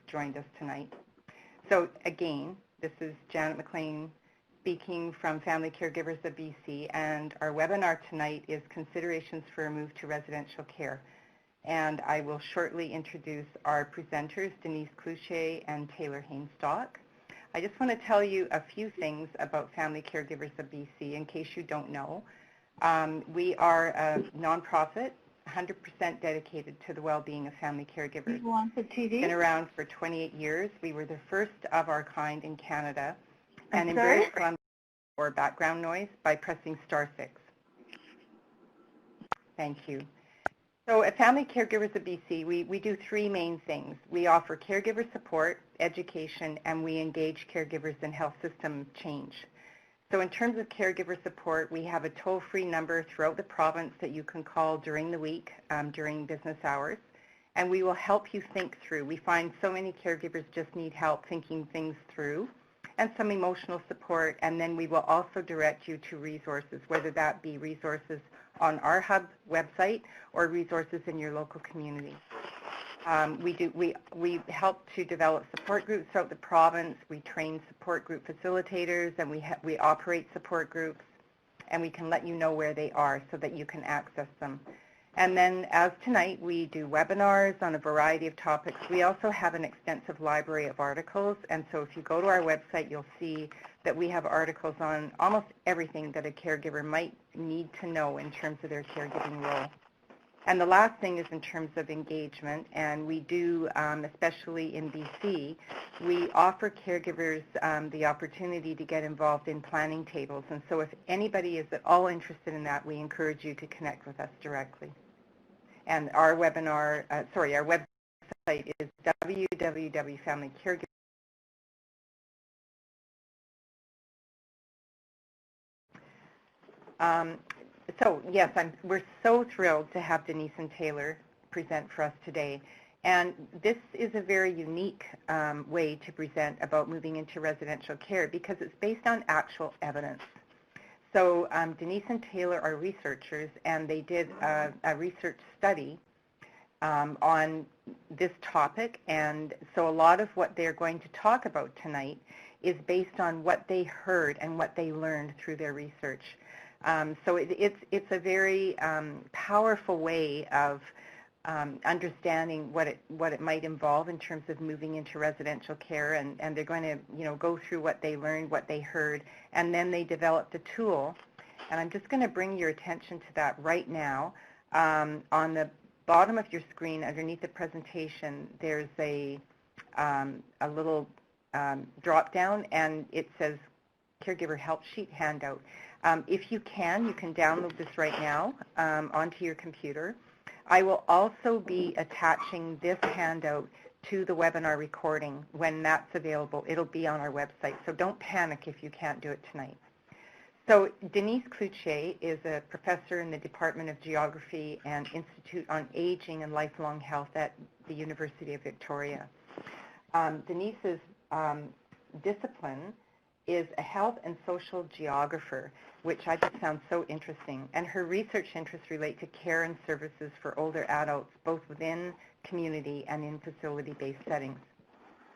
joined us tonight. So again, this is Janet McLean speaking from Family Caregivers of BC, and our webinar tonight is Considerations for a Move to Residential Care. And I will shortly introduce our presenters, Denise Cloutier and Taylor Hainstock. I just want to tell you a few things about Family Caregivers of BC in case you don't know. We are a nonprofit, 100% dedicated to the well-being of family caregivers. Been around for 28 years. We were the first of our kind in Canada. And in British Columbia, or background noise by pressing *6. Thank you. So at Family Caregivers of BC, we do three main things. We offer caregiver support, education, and we engage caregivers in health system change. So in terms of caregiver support, we have a toll-free number throughout the province that you can call during the week, during business hours, and we will help you think through. We find so many caregivers just need help thinking things through and some emotional support, and then we will also direct you to resources, whether that be resources on our hub website or resources in your local community. We help to develop support groups throughout the province. We train support group facilitators, and we operate support groups, and we can let you know where they are so that you can access them. And then, as tonight, we do webinars on a variety of topics. We also have an extensive library of articles, and so if you go to our website, you'll see that we have articles on almost everything that a caregiver might need to know in terms of their caregiving role. And the last thing is in terms of engagement, and we do, especially in BC, we offer caregivers the opportunity to get involved in planning tables. And so if anybody is at all interested in that, we encourage you to connect with us directly. And our webinar, our website is www.familycaregivers. So yes, we're so thrilled to have Denise and Taylor present for us today. And this is a very unique way to present about moving into residential care because it's based on actual evidence. So Denise and Taylor are researchers, and they did a research study on this topic. And so a lot of what they're going to talk about tonight is based on what they heard and what they learned through their research. So it's a very powerful way of understanding what it might involve in terms of moving into residential care, and they're going to go through what they learned, what they heard, and then they developed a tool. And I'm just going to bring your attention to that right now. On the bottom of your screen, underneath the presentation, there's a little drop down, and it says Caregiver Help Sheet Handout. If you can download this right now onto your computer. I will also be attaching this handout to the webinar recording when that's available. It'll be on our website, so don't panic if you can't do it tonight. So Denise Cloutier is a professor in the Department of Geography and Institute on Aging and Lifelong Health at the University of Victoria. Denise's discipline is a health and social geographer, which I just found so interesting. And her research interests relate to care and services for older adults, both within community and in facility-based settings.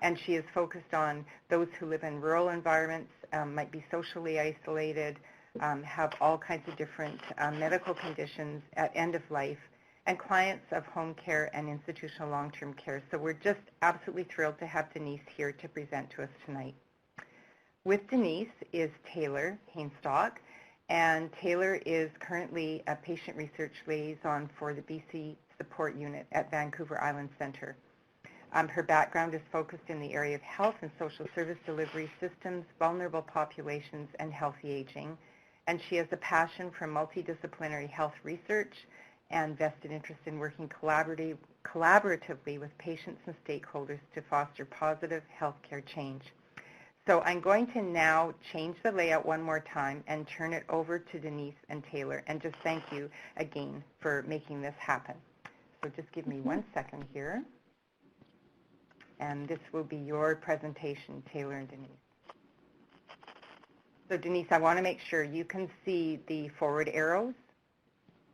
And she is focused on those who live in rural environments, might be socially isolated, have all kinds of different medical conditions at end of life, and clients of home care and institutional long-term care. So we're just absolutely thrilled to have Denise here to present to us tonight. With Denise is Taylor Hainstock, and Taylor is currently a patient research liaison for the BC Support Unit at Vancouver Island Centre. Her background is focused in the area of health and social service delivery systems, vulnerable populations, and healthy aging. And she has a passion for multidisciplinary health research and vested interest in working collaboratively with patients and stakeholders to foster positive healthcare change. So I'm going to now change the layout one more time and turn it over to Denise and Taylor, and just thank you again for making this happen. So just give me 1 second here. And this will be your presentation, Taylor and Denise. So Denise, I want to make sure you can see the forward arrows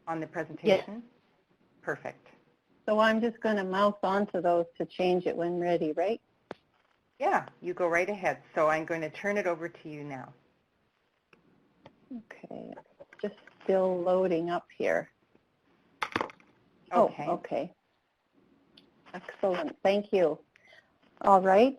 on the presentation. Yes. Perfect. So I'm just going to mouse onto those to change it when ready, right? Yeah, you go right ahead. So I'm going to turn it over to you now. Okay, just still loading up here. Okay. Oh, okay. Excellent, thank you. All right,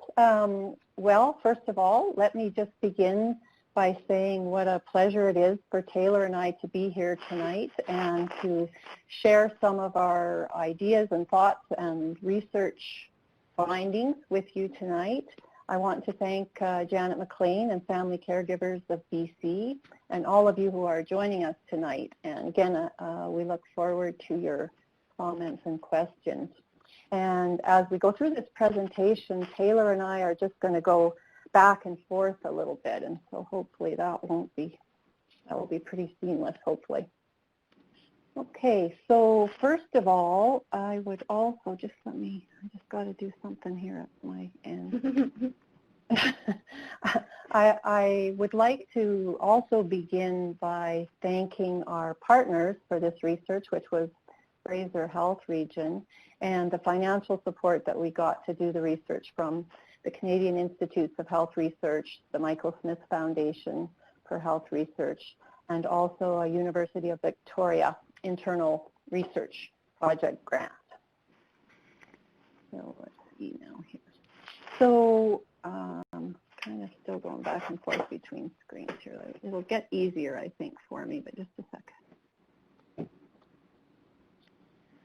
well, first of all, let me just begin by saying what a pleasure it is for Taylor and I to be here tonight and to share some of our ideas and thoughts and research findings with you tonight. I want to thank Janet McLean and Family Caregivers of BC and all of you who are joining us tonight. And again, we look forward to your comments and questions. And as we go through this presentation, Taylor and I are just going to go back and forth a little bit, and so hopefully that will be pretty seamless, hopefully. Okay, so first of all, I would also just I just got to do something here at my end. I would like to also begin by thanking our partners for this research, which was Fraser Health Region, and the financial support that we got to do the research from the Canadian Institutes of Health Research, the Michael Smith Foundation for Health Research, and also a University of Victoria internal research project grant. So let's see now here. So kind of still going back and forth between screens here. It'll get easier, I think, for me, but just a second.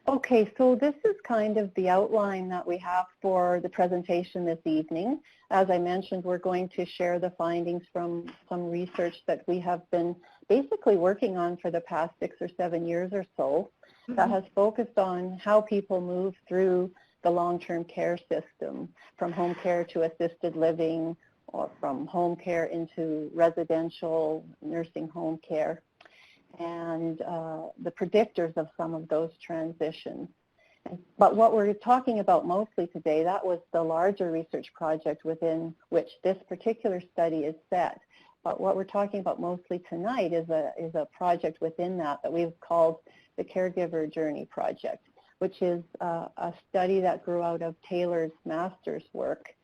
Okay, so this is kind of the outline that we have for the presentation this evening. As I mentioned, we're going to share the findings from some research that we have been basically working on for the past 6 or 7 years or so that has focused on how people move through the long-term care system, from home care to assisted living, or from home care into residential nursing home care, and the predictors of some of those transitions. But what we're talking about mostly today, that was the larger research project within which this particular study is set. But what we're talking about mostly tonight is a project within that we've called the Caregiver Journey project, which is a study that grew out of Taylor's master's work,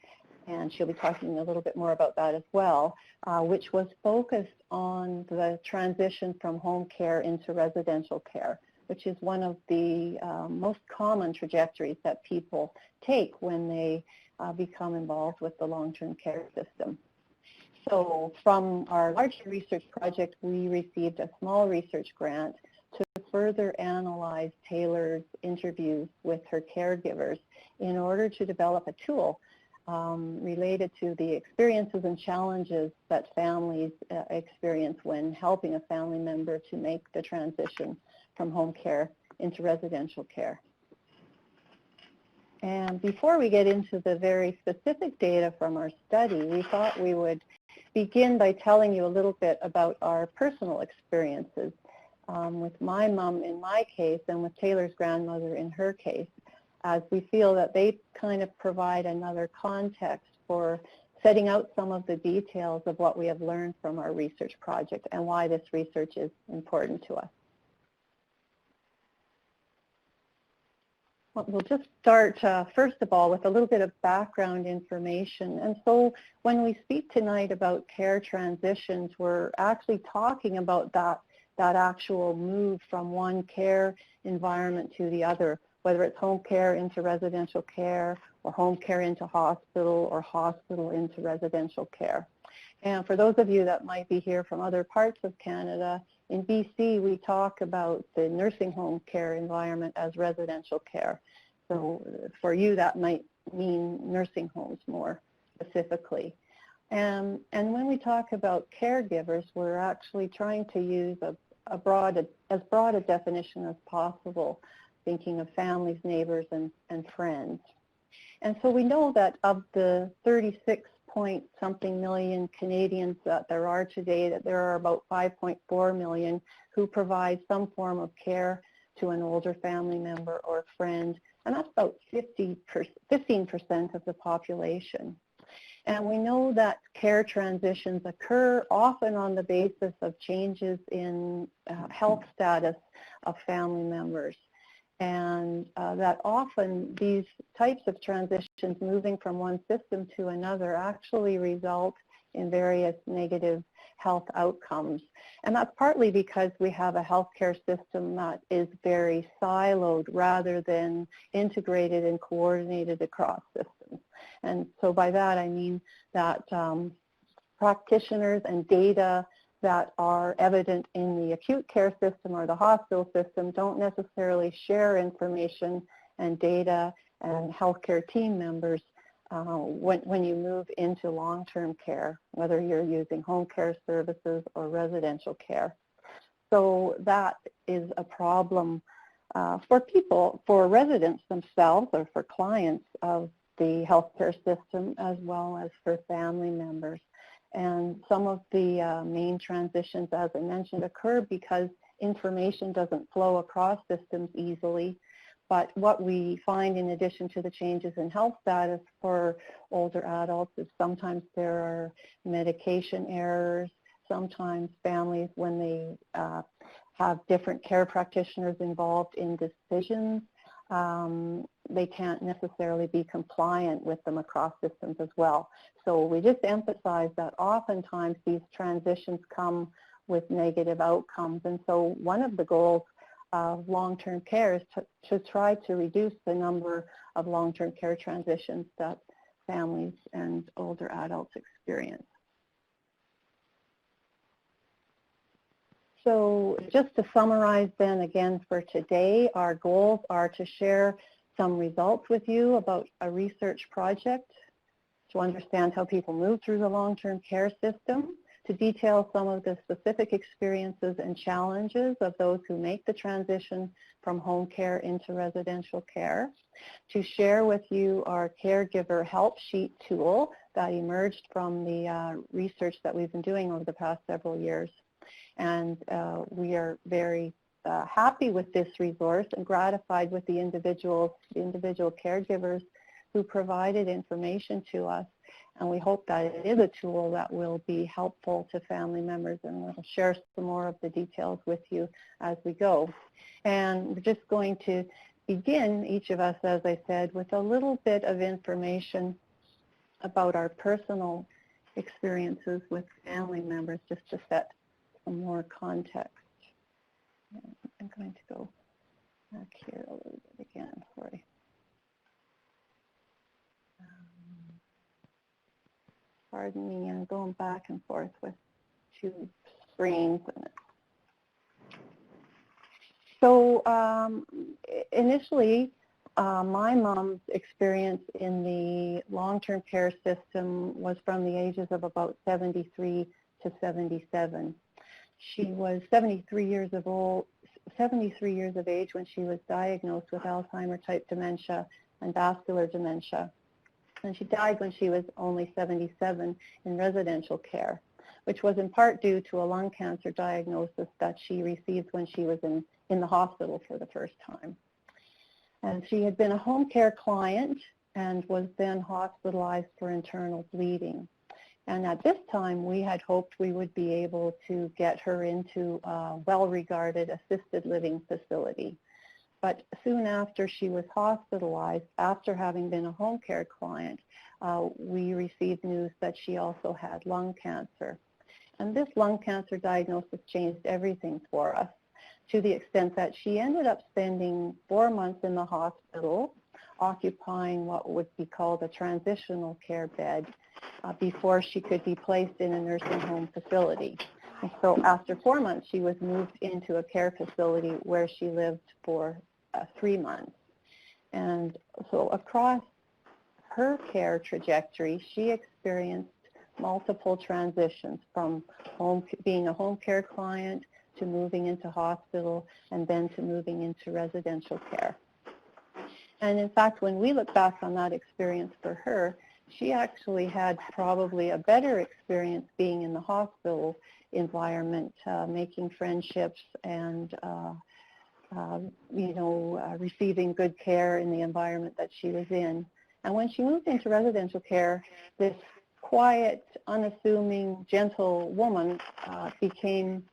and she'll be talking a little bit more about that as well, which was focused on the transition from home care into residential care, which is one of the most common trajectories that people take when they become involved with the long-term care system. So from our larger research project, we received a small research grant to further analyze Taylor's interviews with her caregivers in order to develop a tool related to the experiences and challenges that families experience when helping a family member to make the transition from home care into residential care. And before we get into the very specific data from our study, we thought we would begin by telling you a little bit about our personal experiences with my mom in my case and with Taylor's grandmother in her case, as we feel that they kind of provide another context for setting out some of the details of what we have learned from our research project and why this research is important to us. Well, we'll just start, first of all, with a little bit of background information. And so when we speak tonight about care transitions, we're actually talking about that actual move from one care environment to the other, whether it's home care into residential care, or home care into hospital, or hospital into residential care. And for those of you that might be here from other parts of Canada, in BC we talk about the nursing home care environment as residential care. So for you that might mean nursing homes more specifically. And when we talk about caregivers, we're actually trying to use as broad a definition as possible, thinking of families, neighbors, and friends. And so we know that of the 36-point-something million Canadians that there are today, that there are about 5.4 million who provide some form of care to an older family member or friend, and that's about 15% of the population. And we know that care transitions occur often on the basis of changes in health status of family members. and that often these types of transitions, moving from one system to another, actually result in various negative health outcomes. And that's partly because we have a healthcare system that is very siloed rather than integrated and coordinated across systems. And so by that I mean that practitioners and data that are evident in the acute care system or the hospital system don't necessarily share information and data and healthcare team members when you move into long-term care, whether you're using home care services or residential care. So that is a problem for people, for residents themselves or for clients of the healthcare system, as well as for family members. And some of the main transitions, as I mentioned, occur because information doesn't flow across systems easily. But what we find, in addition to the changes in health status for older adults, is sometimes there are medication errors. Sometimes families, when they have different care practitioners involved in decisions, they can't necessarily be compliant with them across systems as well. So we just emphasize that oftentimes these transitions come with negative outcomes. And so one of the goals of long-term care is to try to reduce the number of long-term care transitions that families and older adults experience. So just to summarize then again for today, our goals are to share some results with you about a research project, to understand how people move through the long-term care system, to detail some of the specific experiences and challenges of those who make the transition from home care into residential care, to share with you our caregiver help sheet tool that emerged from the research that we've been doing over the past several years. And we are very happy with this resource and gratified with the individual caregivers who provided information to us. And we hope that it is a tool that will be helpful to family members, and we'll share some more of the details with you as we go. And we're just going to begin, each of us, as I said, with a little bit of information about our personal experiences with family members, just to set some more context. I'm going to go back here a little bit again, sorry. Pardon me, I'm going back and forth with two screens. So initially, my mom's experience in the long-term care system was from the ages of about 73 to 77. She was 73 years of age when she was diagnosed with Alzheimer-type dementia and vascular dementia. And she died when she was only 77 in residential care, which was in part due to a lung cancer diagnosis that she received when she was in the hospital for the first time. And she had been a home care client and was then hospitalized for internal bleeding. And at this time, we had hoped we would be able to get her into a well-regarded assisted living facility. But soon after she was hospitalized, after having been a home care client, we received news that she also had lung cancer. And this lung cancer diagnosis changed everything for us, to the extent that she ended up spending 4 months in the hospital, occupying what would be called a transitional care bed, before she could be placed in a nursing home facility. And so after 4 months, she was moved into a care facility where she lived for 3 months. And so across her care trajectory, she experienced multiple transitions, from being a home care client to moving into hospital and then to moving into residential care. And in fact, when we look back on that experience for her, she actually had probably a better experience being in the hospital environment, making friendships and receiving good care in the environment that she was in. And when she moved into residential care, this quiet, unassuming, gentle woman became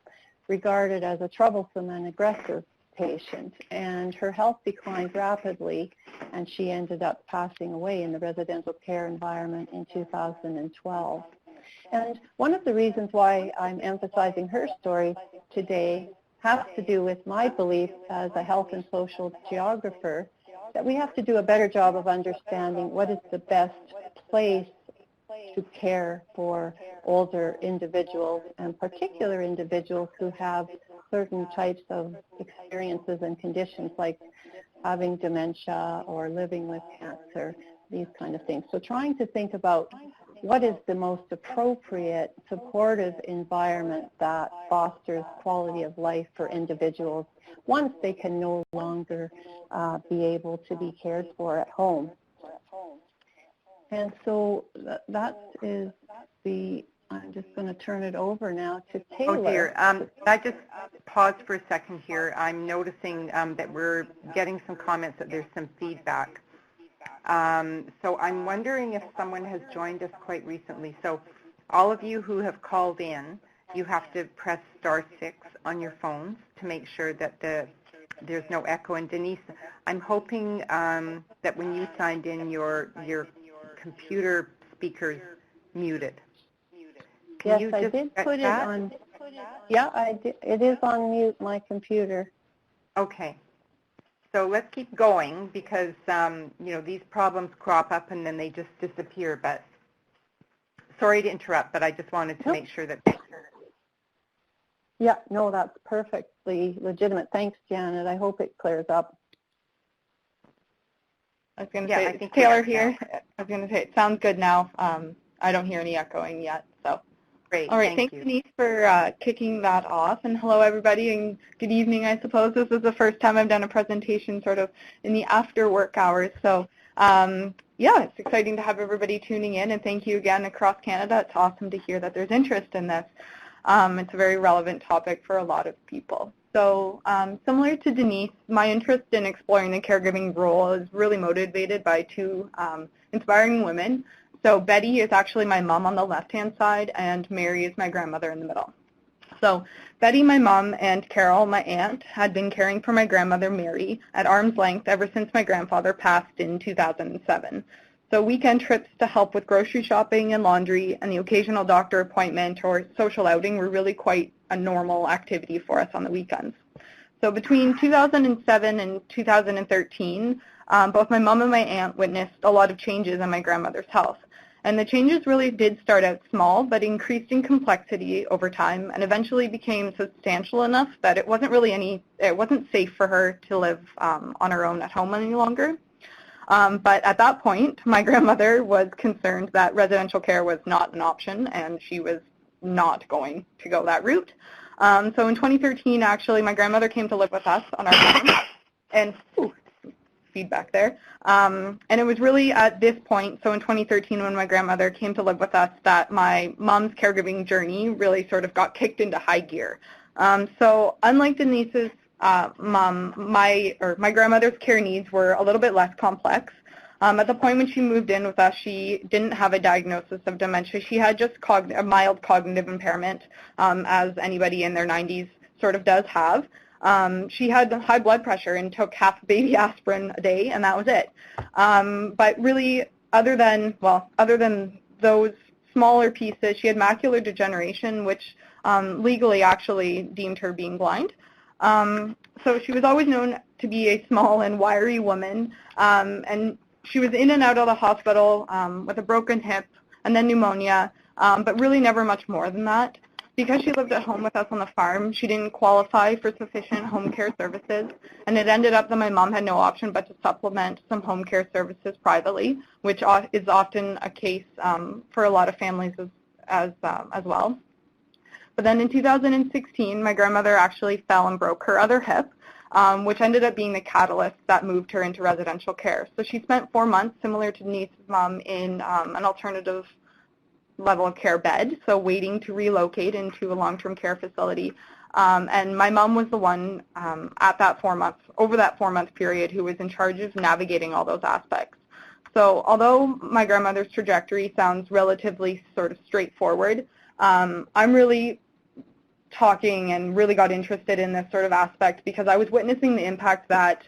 regarded as a troublesome and aggressive patient, and her health declined rapidly, and she ended up passing away in the residential care environment in 2012. And one of the reasons why I'm emphasizing her story today has to do with my belief as a health and social geographer that we have to do a better job of understanding what is the best place to care for older individuals, and particular individuals who have certain types of experiences and conditions like having dementia or living with cancer, these kind of things. So trying to think about what is the most appropriate supportive environment that fosters quality of life for individuals once they can no longer be able to be cared for at home. And so that is I'm just going to turn it over now to Taylor. Oh dear, I just pause for a second here. I'm noticing that we're getting some comments that there's some feedback. So I'm wondering if someone has joined us quite recently. So all of you who have called in, you have to press *6 on your phones to make sure that there's no echo. And Denise, I'm hoping that when you signed in, your computer speakers muted. Yes, I did put it on. Yeah, I did. It is on mute, my computer. Okay. So let's keep going because, you know, these problems crop up and then they just disappear. But sorry to interrupt, but I just wanted to make sure that. Yeah, no, that's perfectly legitimate. Thanks, Janet. I hope it clears up. I was going to say, it's Taylor here. I was going to say, it sounds good now. I don't hear any echoing yet, so. Great, all right, thanks Denise for kicking that off, and hello everybody, and good evening, I suppose. This is the first time I've done a presentation sort of in the after work hours, so yeah, it's exciting to have everybody tuning in, and thank you again across Canada. It's awesome to hear that there's interest in this. It's a very relevant topic for a lot of people. So similar to Denise, my interest in exploring the caregiving role is really motivated by two inspiring women. So Betty is actually my mom on the left-hand side, and Mary is my grandmother in the middle. So Betty, my mom, and Carol, my aunt, had been caring for my grandmother, Mary, at arm's length ever since my grandfather passed in 2007. So weekend trips to help with grocery shopping and laundry and the occasional doctor appointment or social outing were really quite a normal activity for us on the weekends. So between 2007 and 2013, both my mom and my aunt witnessed a lot of changes in my grandmother's health. And the changes really did start out small, but increased in complexity over time and eventually became substantial enough that it wasn't safe for her to live on her own at home any longer. But at that point, my grandmother was concerned that residential care was not an option, and she was not going to go that route. So in 2013, actually, my grandmother came to live with us on our farm, and feedback there. And it was really at this point, so in 2013 when my grandmother came to live with us, that my mom's caregiving journey really sort of got kicked into high gear. So unlike Denise's mom, my grandmother's care needs were a little bit less complex. At the point when she moved in with us, she didn't have a diagnosis of dementia. She had just a mild cognitive impairment, as anybody in their 90s sort of does have. She had high blood pressure and took half a baby aspirin a day, and that was it. But really, other than those smaller pieces, she had macular degeneration, which legally actually deemed her being blind. So she was always known to be a small and wiry woman, and she was in and out of the hospital with a broken hip and then pneumonia, but really never much more than that. Because she lived at home with us on the farm, she didn't qualify for sufficient home care services, and it ended up that my mom had no option but to supplement some home care services privately, which is often a case for a lot of families as well. But then in 2016, my grandmother actually fell and broke her other hip, which ended up being the catalyst that moved her into residential care. So she spent 4 months, similar to Denise's mom, in an alternative level of care bed, so waiting to relocate into a long-term care facility. And my mom was the one at that 4 months, over that 4 month period, who was in charge of navigating all those aspects. So although my grandmother's trajectory sounds relatively sort of straightforward, I'm really talking and really got interested in this sort of aspect because I was witnessing the impact that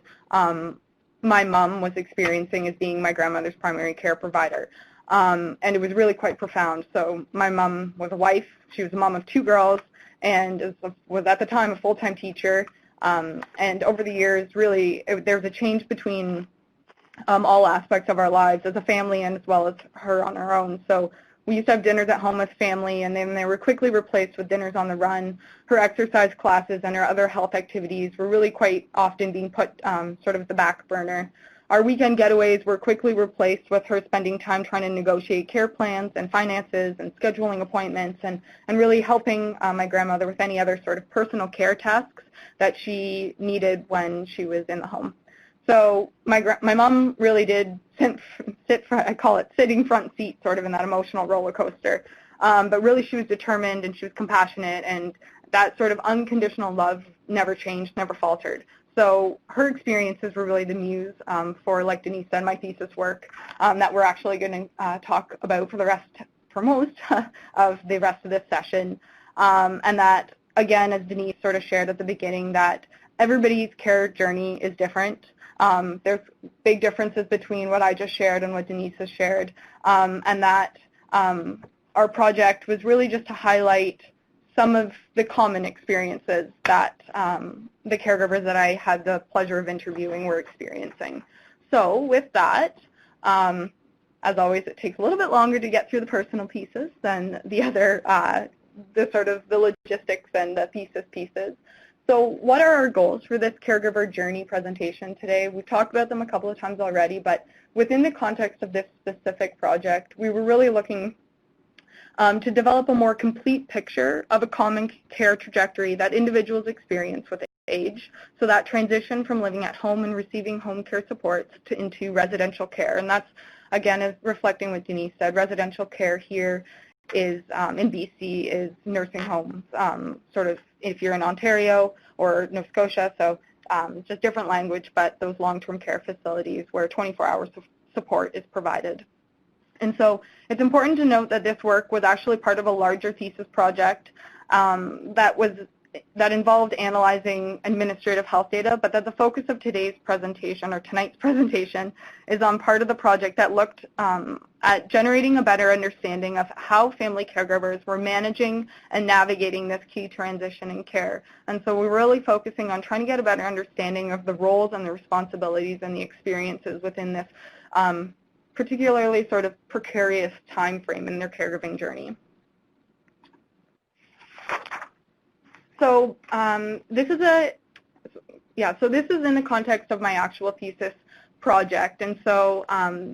my mom was experiencing as being my grandmother's primary care provider. And it was really quite profound. So my mom was a wife. She was a mom of 2 girls and was at the time a full-time teacher. And over the years, really, there was a change between all aspects of our lives as a family and as well as her on her own. So we used to have dinners at home with family, and then they were quickly replaced with dinners on the run. Her exercise classes and her other health activities were really quite often being put sort of the back burner. Our weekend getaways were quickly replaced with her spending time trying to negotiate care plans and finances and scheduling appointments and really helping my grandmother with any other sort of personal care tasks that she needed when she was in the home. So my mom really did I call it sitting front seat sort of in that emotional roller coaster. But really she was determined and she was compassionate, and that sort of unconditional love never changed, never faltered. So her experiences were really the muse for, like Denise said, my thesis work that we're actually going to talk about for most of the rest of this session. And that, again, as Denise sort of shared at the beginning, that everybody's care journey is different. There's big differences between what I just shared and what Denise has shared, and that our project was really just to highlight some of the common experiences that the caregivers that I had the pleasure of interviewing were experiencing. So with that, as always, it takes a little bit longer to get through the personal pieces than the other, the logistics and the thesis pieces. So what are our goals for this Caregiver Journey presentation today? We've talked about them a couple of times already, but within the context of this specific project, we were really looking to develop a more complete picture of a common care trajectory that individuals experience with age, so that transition from living at home and receiving home care supports into residential care. And that's, again, is reflecting what Denise said. Residential care here is, in BC, is nursing homes, sort of if you're in Ontario or Nova Scotia, so just different language, but those long-term care facilities where 24 hours of support is provided. And so it's important to note that this work was actually part of a larger thesis project that involved analyzing administrative health data, but that the focus of today's presentation, or tonight's presentation, is on part of the project that looked at generating a better understanding of how family caregivers were managing and navigating this key transition in care. And so we're really focusing on trying to get a better understanding of the roles and the responsibilities and the experiences within this particularly sort of precarious time frame in their caregiving journey. So this is in the context of my actual thesis project, and so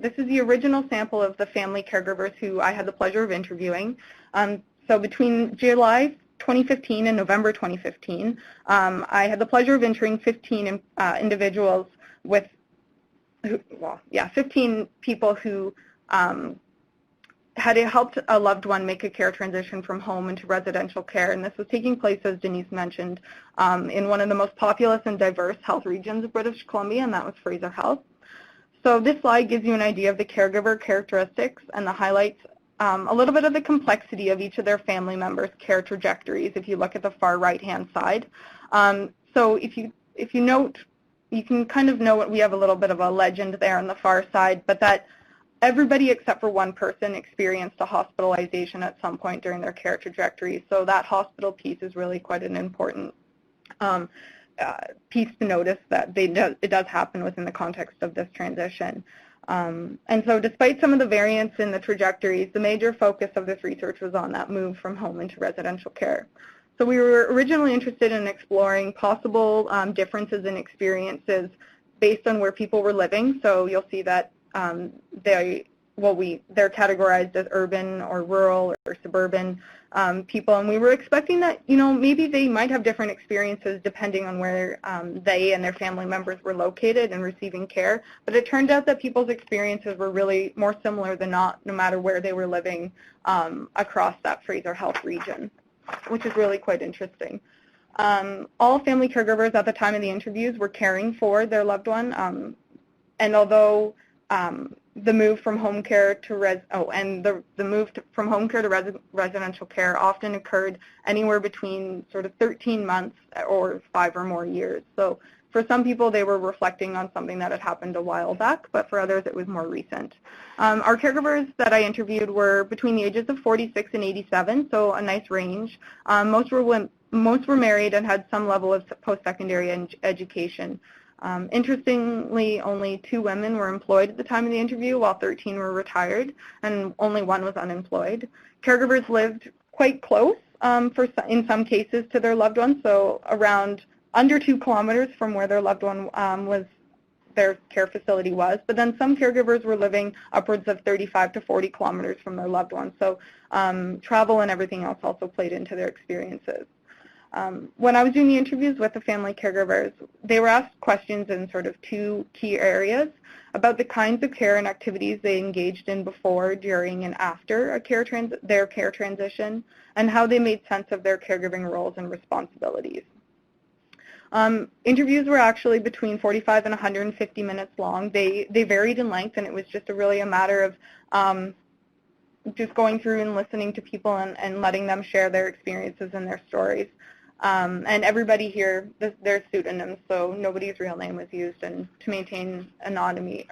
this is the original sample of the family caregivers who I had the pleasure of interviewing. So between July 2015 and November 2015, I had the pleasure of interviewing 15 individuals with 15 people who had helped a loved one make a care transition from home into residential care, and this was taking place, as Denise mentioned, in one of the most populous and diverse health regions of British Columbia, and that was Fraser Health. So this slide gives you an idea of the caregiver characteristics and the highlights a little bit of the complexity of each of their family members' care trajectories if you look at the far right-hand side. So if you note, you can kind of know what we have a little bit of a legend there on the far side, but that everybody except for one person experienced a hospitalization at some point during their care trajectory. So that hospital piece is really quite an important piece to notice that it does happen within the context of this transition. And so despite some of the variance in the trajectories, the major focus of this research was on that move from home into residential care. So we were originally interested in exploring possible differences in experiences based on where people were living. So you'll see that they're categorized as urban or rural or suburban people, and we were expecting that, maybe they might have different experiences depending on where they and their family members were located and receiving care. But it turned out that people's experiences were really more similar than not, no matter where they were living across that Fraser Health region, which is really quite interesting. All family caregivers at the time of the interviews were caring for their loved one, and although the move from home care to from home care to residential care often occurred anywhere between sort of 13 months or 5 or more years. So for some people, they were reflecting on something that had happened a while back, but for others, it was more recent. Our caregivers that I interviewed were between the ages of 46 and 87, so a nice range. Most were married and had some level of post-secondary education. Interestingly, only 2 women were employed at the time of the interview, while 13 were retired, and only 1 was unemployed. Caregivers lived quite close, in some cases, to their loved ones, so around under 2 kilometers from where their loved one their care facility was. But then some caregivers were living upwards of 35 to 40 kilometers from their loved ones. So travel and everything else also played into their experiences. When I was doing the interviews with the family caregivers, they were asked questions in sort of 2 key areas about the kinds of care and activities they engaged in before, during, and after their care transition, and how they made sense of their caregiving roles and responsibilities. Interviews were actually between 45 and 150 minutes long. They varied in length, and it was just really a matter of just going through and listening to people and letting them share their experiences and their stories. And everybody here, there's pseudonyms, so nobody's real name was used, and to maintain anonymity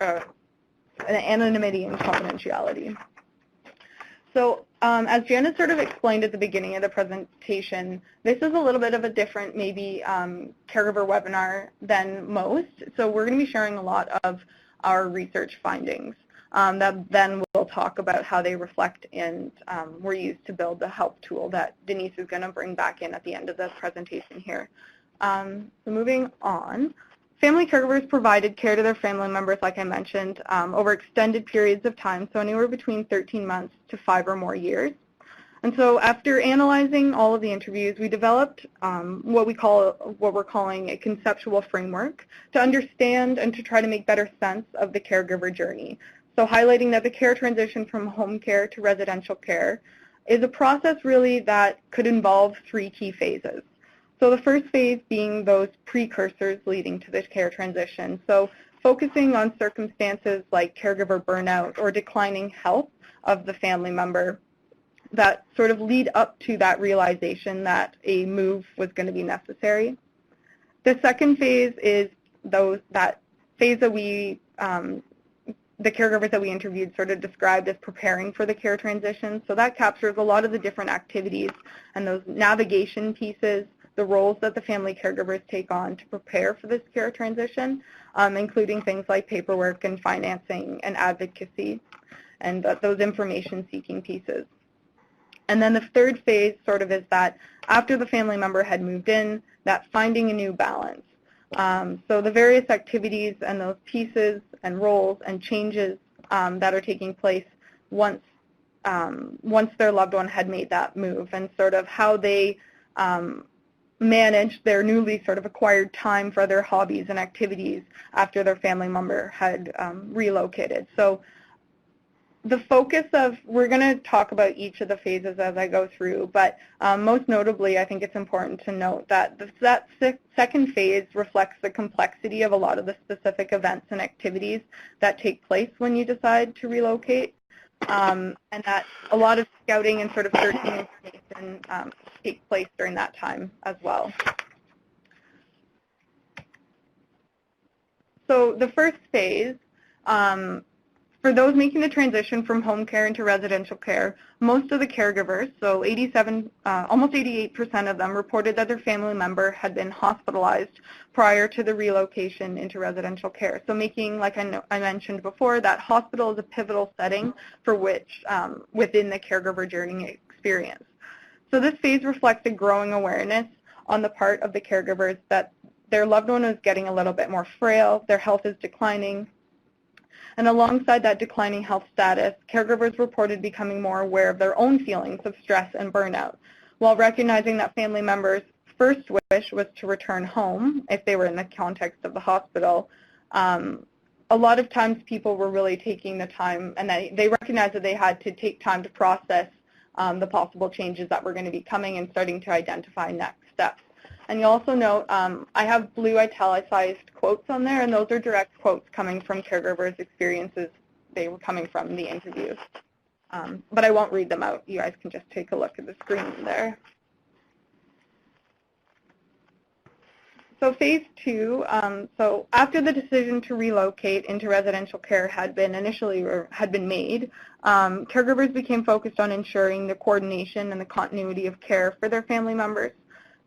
and confidentiality. So as Janet sort of explained at the beginning of the presentation, this is a little bit of a different, maybe, caregiver webinar than most. So we're going to be sharing a lot of our research findings that then we'll talk about how they reflect and were used to build the help tool that Denise is going to bring back in at the end of the presentation here. So moving on. Family caregivers provided care to their family members, like I mentioned, over extended periods of time, so anywhere between 13 months to 5 or more years. And so after analyzing all of the interviews, we developed what we're calling a conceptual framework to understand and to try to make better sense of the caregiver journey. So highlighting that the care transition from home care to residential care is a process really that could involve 3 key phases. So the first phase being those precursors leading to the care transition. So focusing on circumstances like caregiver burnout or declining health of the family member that sort of lead up to that realization that a move was going to be necessary. The second phase is that phase that the caregivers that we interviewed sort of described as preparing for the care transition. So that captures a lot of the different activities and those navigation pieces, the roles that the family caregivers take on to prepare for this care transition, including things like paperwork and financing and advocacy and those information-seeking pieces. And then the third phase sort of is that after the family member had moved in, that finding a new balance. So the various activities and those pieces and roles and changes that are taking place once their loved one had made that move, and sort of how they manage their newly sort of acquired time for their hobbies and activities after their family member had relocated. So the focus of, we're going to talk about each of the phases as I go through, but most notably, I think it's important to note that that second phase reflects the complexity of a lot of the specific events and activities that take place when you decide to relocate, and that a lot of scouting and sort of searching information takes place during that time as well. So the first phase, for those making the transition from home care into residential care, most of the caregivers, so almost 88% of them, reported that their family member had been hospitalized prior to the relocation into residential care. So making, like I mentioned before, that hospital is a pivotal setting for which, within the caregiver journey experience. So this phase reflects a growing awareness on the part of the caregivers that their loved one is getting a little bit more frail, their health is declining. And alongside that declining health status, caregivers reported becoming more aware of their own feelings of stress and burnout, while recognizing that family members' first wish was to return home if they were in the context of the hospital. A lot of times people were really taking the time, and they recognized that they had to take time to process the possible changes that were going to be coming and starting to identify next steps. And you also note, I have blue italicized quotes on there, and those are direct quotes coming from caregivers' experiences they were coming from the interviews. But I won't read them out. You guys can just take a look at the screen there. So phase 2, so after the decision to relocate into residential care had been made, caregivers became focused on ensuring the coordination and the continuity of care for their family members.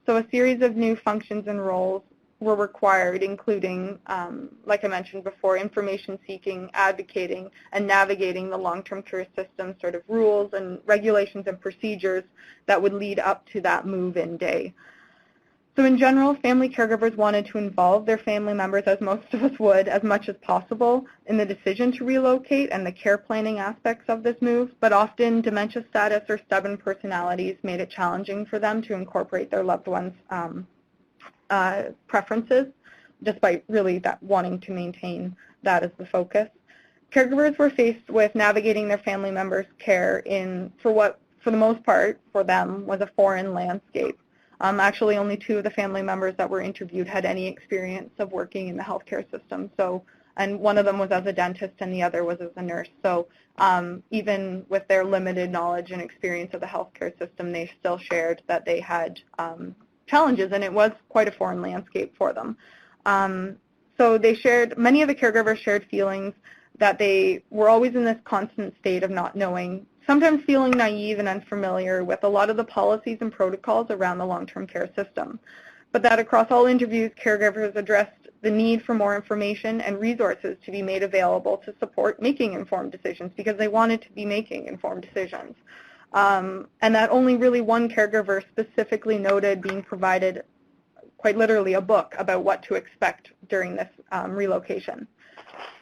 So a series of new functions and roles were required, including, like I mentioned before, information seeking, advocating, and navigating the long-term care system sort of rules and regulations and procedures that would lead up to that move-in day. So in general, family caregivers wanted to involve their family members, as most of us would, as much as possible in the decision to relocate and the care planning aspects of this move, but often dementia status or stubborn personalities made it challenging for them to incorporate their loved ones' preferences, despite really that wanting to maintain that as the focus. Caregivers were faced with navigating their family members' care for what, for the most part, for them, was a foreign landscape. Actually, only 2 of the family members that were interviewed had any experience of working in the healthcare system. So, and one of them was as a dentist and the other was as a nurse. So even with their limited knowledge and experience of the healthcare system, they still shared that they had challenges, and it was quite a foreign landscape for them. So they shared, many of the caregivers shared feelings that they were always in this constant state of not knowing, sometimes feeling naive and unfamiliar with a lot of the policies and protocols around the long-term care system. But that across all interviews, caregivers addressed the need for more information and resources to be made available to support making informed decisions, because they wanted to be making informed decisions. And that only really one caregiver specifically noted being provided, quite literally, a book about what to expect during this relocation.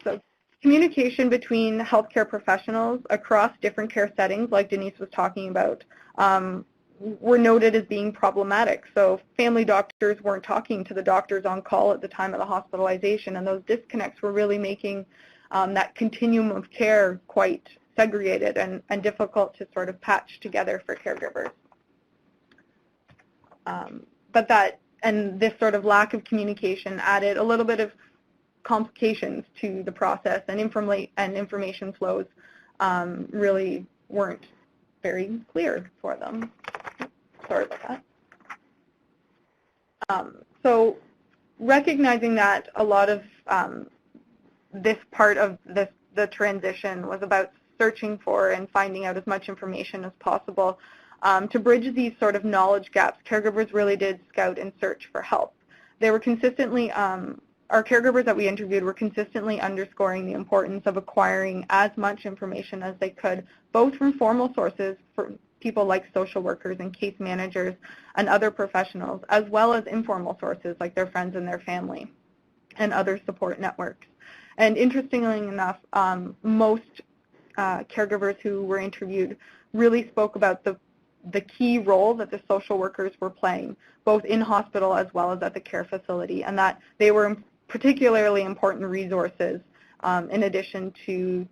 So communication between healthcare professionals across different care settings, like Denise was talking about, were noted as being problematic. So family doctors weren't talking to the doctors on call at the time of the hospitalization, and those disconnects were really making that continuum of care quite segregated and difficult to sort of patch together for caregivers. And this sort of lack of communication added a little bit of complications to the process, and information flows really weren't very clear for them. Sorry about that. So recognizing that a lot of this part of the transition was about searching for and finding out as much information as possible, to bridge these sort of knowledge gaps, caregivers really did scout and search for help. They were consistently our caregivers that we interviewed were consistently underscoring the importance of acquiring as much information as they could, both from formal sources, for people like social workers and case managers and other professionals, as well as informal sources like their friends and their family and other support networks. And interestingly enough, most caregivers who were interviewed really spoke about the key role that the social workers were playing, both in hospital as well as at the care facility, and that they were particularly important resources in addition to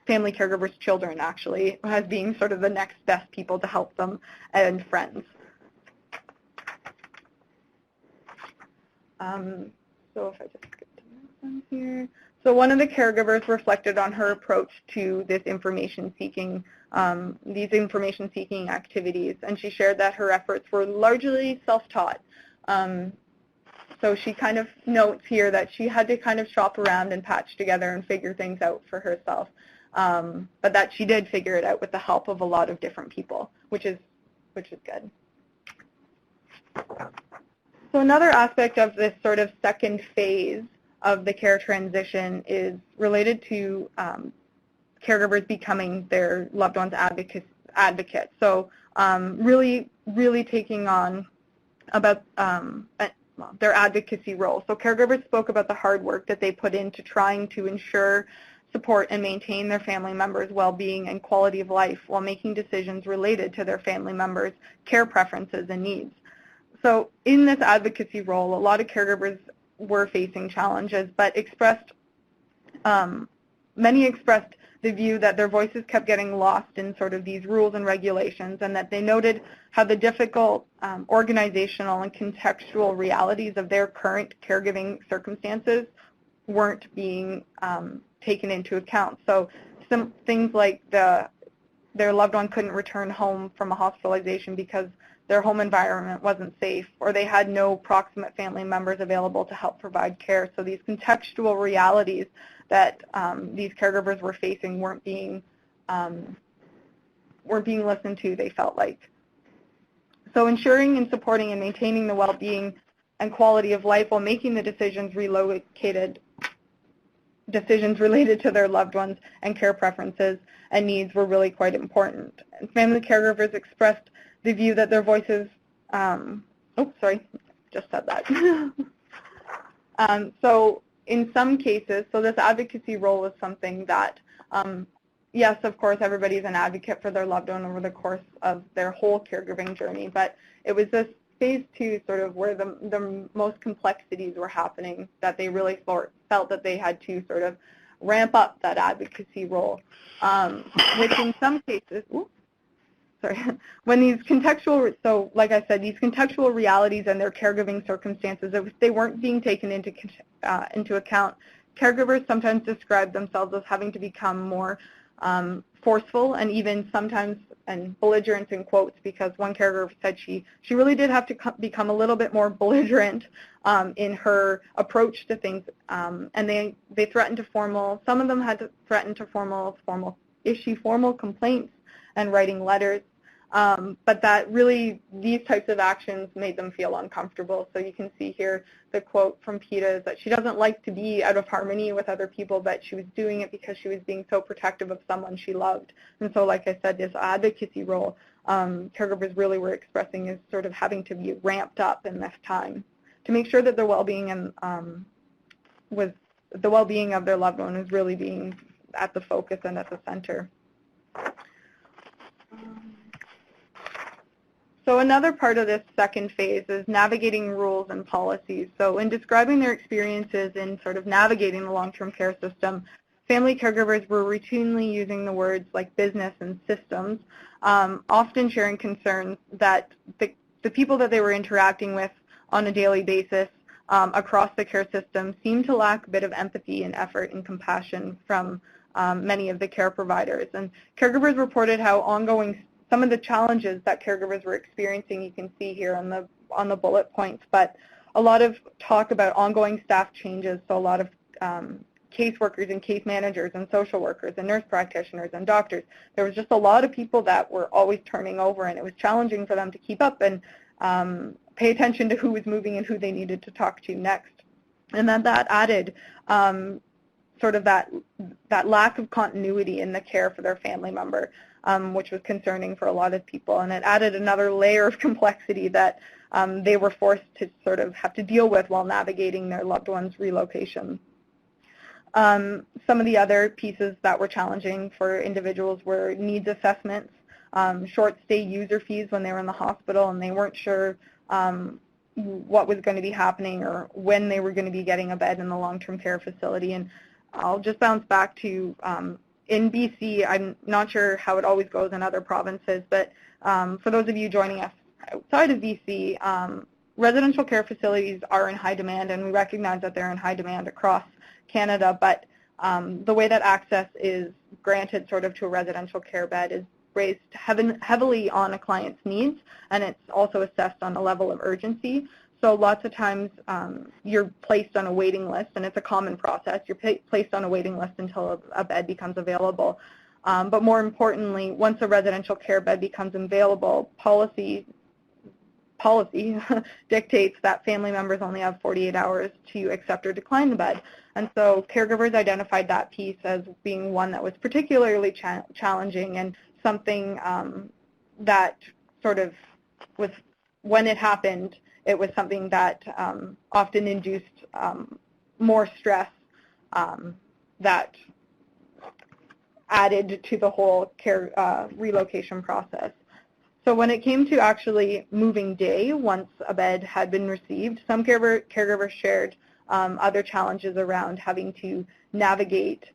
family caregivers' children, actually, as being sort of the next best people to help them, and friends. So if I just skip to this one here. So one of the caregivers reflected on her approach to this information-seeking, these information-seeking activities, and she shared that her efforts were largely self-taught. So she kind of notes here that she had to kind of shop around and patch together and figure things out for herself, but that she did figure it out with the help of a lot of different people, which is good. So another aspect of this sort of second phase of the care transition is related to caregivers becoming their loved ones' advocates. So really taking on about their advocacy role. So caregivers spoke about the hard work that they put into trying to ensure, support, and maintain their family members' well-being and quality of life while making decisions related to their family members' care preferences and needs. So in this advocacy role, a lot of caregivers were facing challenges, but many expressed the view that their voices kept getting lost in sort of these rules and regulations, and that they noted how the difficult organizational and contextual realities of their current caregiving circumstances weren't being taken into account. So some things like their loved one couldn't return home from a hospitalization because their home environment wasn't safe, or they had no proximate family members available to help provide care. So these contextual realities that these caregivers were facing weren't being listened to, they felt like. So ensuring and supporting and maintaining the well-being and quality of life while making the decisions related to their loved ones and care preferences and needs were really quite important. And family caregivers expressed the view that their voices, so in some cases, so this advocacy role is something that, yes, of course, everybody's an advocate for their loved one over the course of their whole caregiving journey, but it was this phase 2 sort of where the most complexities were happening that they really felt that they had to sort of ramp up that advocacy role, which in some cases, when these contextual, so like I said, these contextual realities and their caregiving circumstances, if they weren't being taken into account, caregivers sometimes describe themselves as having to become more forceful and even sometimes, and belligerent in quotes, because one caregiver said she really did have to become a little bit more belligerent in her approach to things, and they threatened to some of them had to threaten to issue formal complaints and writing letters, but that really, these types of actions made them feel uncomfortable. So you can see here the quote from PETA is that she doesn't like to be out of harmony with other people, but she was doing it because she was being so protective of someone she loved. And so, like I said, this advocacy role, caregivers really were expressing is sort of having to be ramped up in this time to make sure that their well-being and the well-being of their loved one is really being at the focus and at the center. So another part of this second phase is navigating rules and policies. So in describing their experiences in sort of navigating the long-term care system, family caregivers were routinely using the words like business and systems, often sharing concerns that the people that they were interacting with on a daily basis across the care system seemed to lack a bit of empathy and effort and compassion from many of the care providers. And caregivers reported how some of the challenges that caregivers were experiencing, you can see here on the bullet points, but a lot of talk about ongoing staff changes, so a lot of caseworkers and case managers and social workers and nurse practitioners and doctors. There was just a lot of people that were always turning over, and it was challenging for them to keep up and pay attention to who was moving and who they needed to talk to next. And then that added sort of that lack of continuity in the care for their family member, which was concerning for a lot of people. And it added another layer of complexity that they were forced to sort of have to deal with while navigating their loved one's relocation. Some of the other pieces that were challenging for individuals were needs assessments, short stay user fees when they were in the hospital and they weren't sure what was going to be happening or when they were going to be getting a bed in the long-term care facility. And I'll just bounce back to in BC, I'm not sure how it always goes in other provinces, but for those of you joining us outside of BC, residential care facilities are in high demand, and we recognize that they're in high demand across Canada, but the way that access is granted sort of to a residential care bed is based heavily on a client's needs, and it's also assessed on a level of urgency. So lots of times you're placed on a waiting list, and it's a common process. You're placed on a waiting list until a bed becomes available. But more importantly, once a residential care bed becomes available, policy dictates that family members only have 48 hours to accept or decline the bed. And so caregivers identified that piece as being one that was particularly challenging and something that sort of was, when it happened, it was something that often induced more stress that added to the whole care relocation process. So when it came to actually moving day, once a bed had been received, some caregivers shared other challenges around having to navigate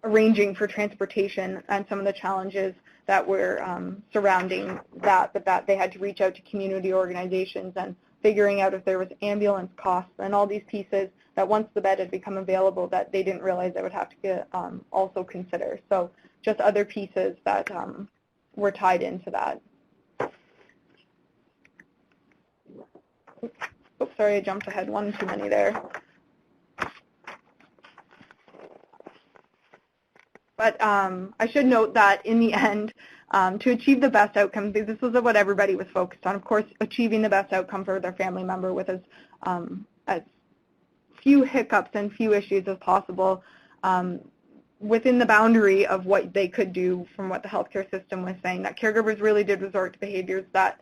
arranging for transportation and some of the challenges that were surrounding that, but that they had to reach out to community organizations and figuring out if there was ambulance costs and all these pieces that once the bed had become available that they didn't realize they would have to also consider. So just other pieces that were tied into that. Oops, sorry, I jumped ahead one too many there. But I should note that in the end, to achieve the best outcome, this was what everybody was focused on, of course, achieving the best outcome for their family member with as few hiccups and few issues as possible, within the boundary of what they could do from what the healthcare system was saying, that caregivers really did resort to behaviors that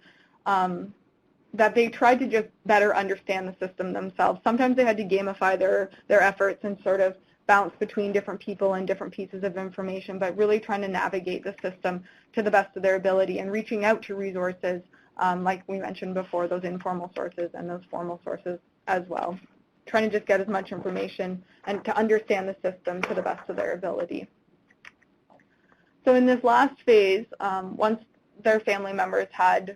that they tried to just better understand the system themselves. Sometimes they had to gamify their efforts and sort of bounce between different people and different pieces of information, but really trying to navigate the system to the best of their ability and reaching out to resources, like we mentioned before, those informal sources and those formal sources as well. Trying to just get as much information and to understand the system to the best of their ability. So in this last phase, once their family members had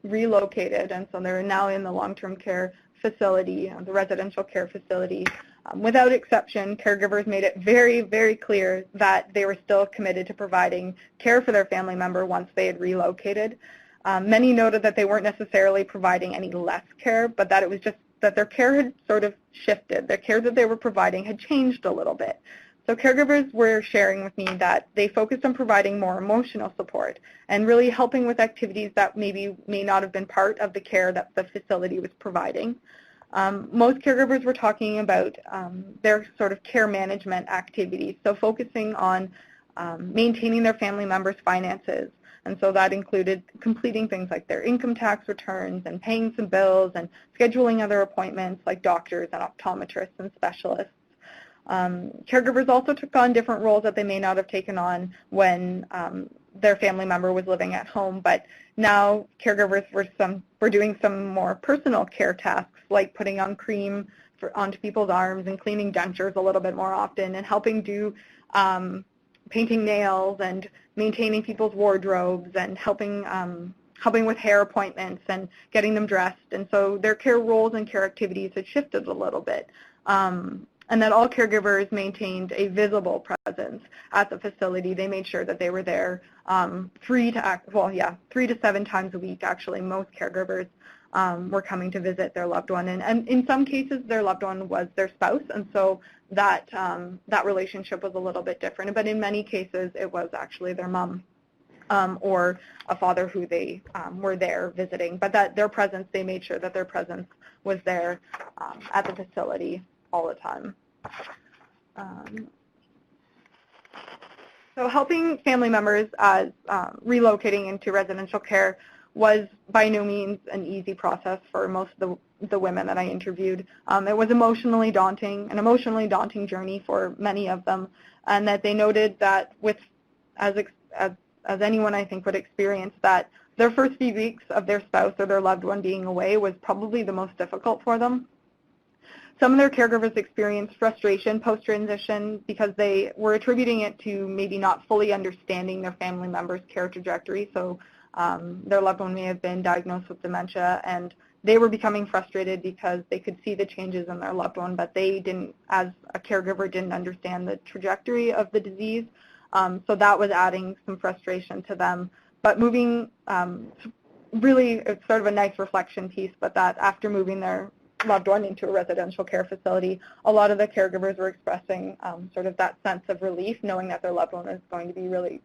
relocated, and so they're now in the long-term care facility, the residential care facility, without exception, caregivers made it very, very clear that they were still committed to providing care for their family member once they had relocated. Many noted that they weren't necessarily providing any less care, but that it was just that their care had sort of shifted. The care that they were providing had changed a little bit. So caregivers were sharing with me that they focused on providing more emotional support and really helping with activities that maybe may not have been part of the care that the facility was providing. Most caregivers were talking about their sort of care management activities, so focusing on maintaining their family members' finances. And so that included completing things like their income tax returns and paying some bills and scheduling other appointments like doctors and optometrists and specialists. Caregivers also took on different roles that they may not have taken on when their family member was living at home, but now caregivers were doing some more personal care tasks like putting on cream onto people's arms and cleaning dentures a little bit more often and helping do painting nails and maintaining people's wardrobes and helping with hair appointments and getting them dressed. And so their care roles and care activities had shifted a little bit. And that all caregivers maintained a visible presence at the facility. They made sure that they were there 3 to 7 times a week. Actually, most caregivers were coming to visit their loved one, and in some cases, their loved one was their spouse, and so that that relationship was a little bit different. But in many cases, it was actually their mom or a father who they were there visiting. But that their presence, they made sure that their presence was there at the facility all the time. So helping family members as relocating into residential care was by no means an easy process for most of the women that I interviewed. It was an emotionally daunting journey for many of them, and that they noted that as anyone I think would experience, that their first few weeks of their spouse or their loved one being away was probably the most difficult for them. Some of their caregivers experienced frustration post-transition because they were attributing it to maybe not fully understanding their family member's care trajectory. So their loved one may have been diagnosed with dementia, and they were becoming frustrated because they could see the changes in their loved one, but they didn't, as a caregiver, didn't understand the trajectory of the disease. So that was adding some frustration to them. But moving, really, it's sort of a nice reflection piece, but that after moving their loved one into a residential care facility, a lot of the caregivers were expressing sort of that sense of relief, knowing that their loved one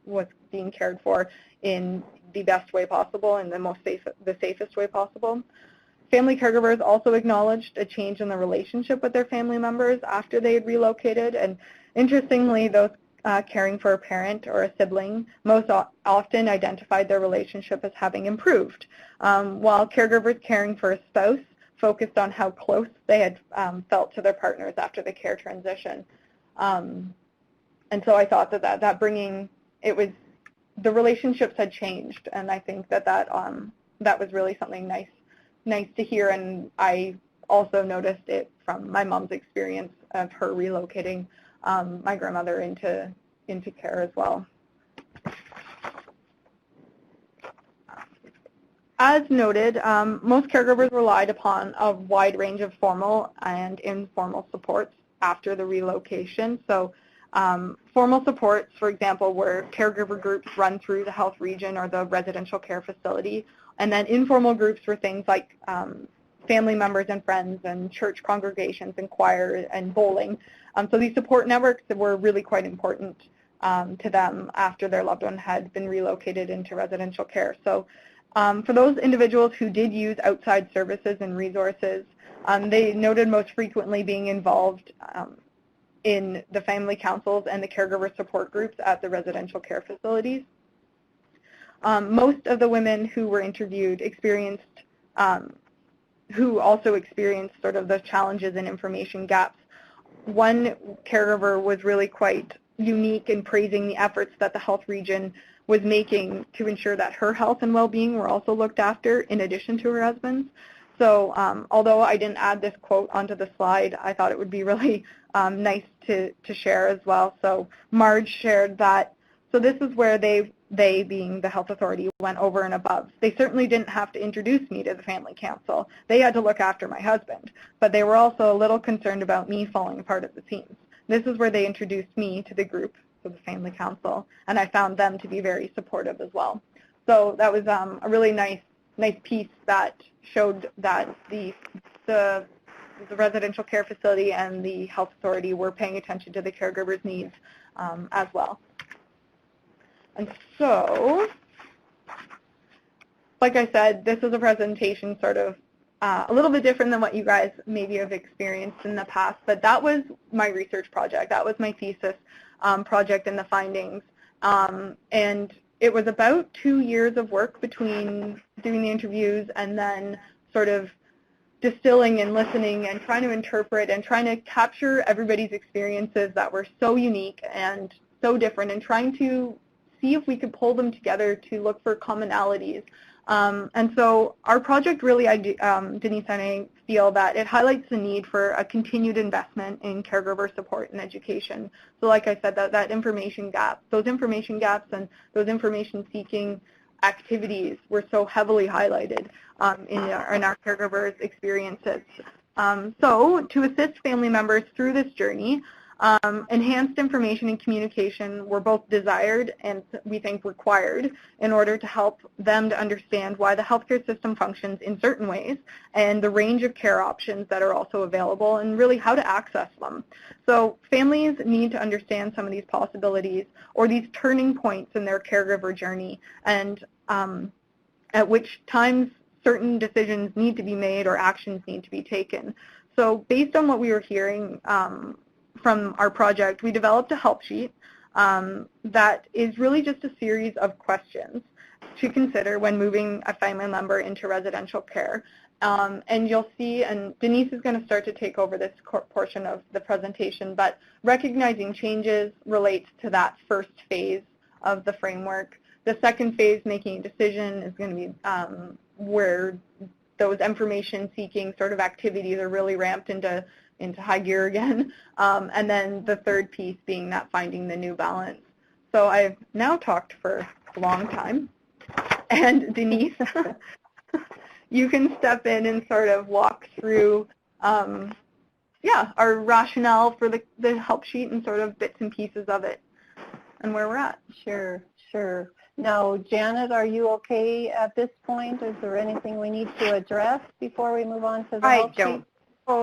was being cared for in the best way possible and the safest way possible. Family caregivers also acknowledged a change in the relationship with their family members after they had relocated, and interestingly, those caring for a parent or a sibling most often identified their relationship as having improved, while caregivers caring for a spouse focused on how close they had felt to their partners after the care transition. And so I thought that bringing, the relationships had changed, and I think that was really something nice to hear, and I also noticed it from my mom's experience of her relocating my grandmother into care as well. as noted, most caregivers relied upon a wide range of formal and informal supports after the relocation. So formal supports, for example, were caregiver groups run through the health region or the residential care facility. And then informal groups were things like family members and friends and church congregations and choir and bowling. So these support networks were really quite important to them after their loved one had been relocated into residential care. So for those individuals who did use outside services and resources, they noted most frequently being involved in the family councils and the caregiver support groups at the residential care facilities. Most of the women who were interviewed who also experienced sort of the challenges and information gaps. One caregiver was really quite unique in praising the efforts that the health region was making to ensure that her health and well-being were also looked after in addition to her husband's. So although I didn't add this quote onto the slide, I thought it would be really nice to share as well. So Marge shared that, so this is where they being the health authority, went over and above. They certainly didn't have to introduce me to the family council. They had to look after my husband, but they were also a little concerned about me falling apart at the seams. This is where they introduced me to the group, to the family council, and I found them to be very supportive as well. So that was a really nice piece that showed that the residential care facility and the health authority were paying attention to the caregiver's needs as well. And so, like I said, this is a presentation sort of a little bit different than what you guys maybe have experienced in the past, but that was my research project. That was my thesis project and the findings. And it was about 2 years of work between doing the interviews and then sort of distilling and listening and trying to interpret and trying to capture everybody's experiences that were so unique and so different, and trying to see if we could pull them together to look for commonalities. And so our project really, Denise and I feel that it highlights the need for a continued investment in caregiver support and education. So like I said, that information gap, those information gaps and those information-seeking activities were so heavily highlighted in our caregivers' experiences. So to assist family members through this journey, enhanced information and communication were both desired and we think required in order to help them to understand why the healthcare system functions in certain ways and the range of care options that are also available and really how to access them. So families need to understand some of these possibilities or these turning points in their caregiver journey and at which times certain decisions need to be made or actions need to be taken. So based on what we were hearing from our project, we developed a help sheet that is really just a series of questions to consider when moving a family member into residential care. And you'll see, and Denise is going to start to take over this portion of the presentation, but recognizing changes relates to that first phase of the framework. The second phase, making a decision, is going to be where those information-seeking sort of activities are really ramped into high gear again, and then the third piece being that finding the new balance. So I've now talked for a long time, and Denise, you can step in and sort of walk through, our rationale for the help sheet and sort of bits and pieces of it and where we're at. Sure. Now, Janet, are you okay at this point? Is there anything we need to address before we move on to the help sheet? I don't. So,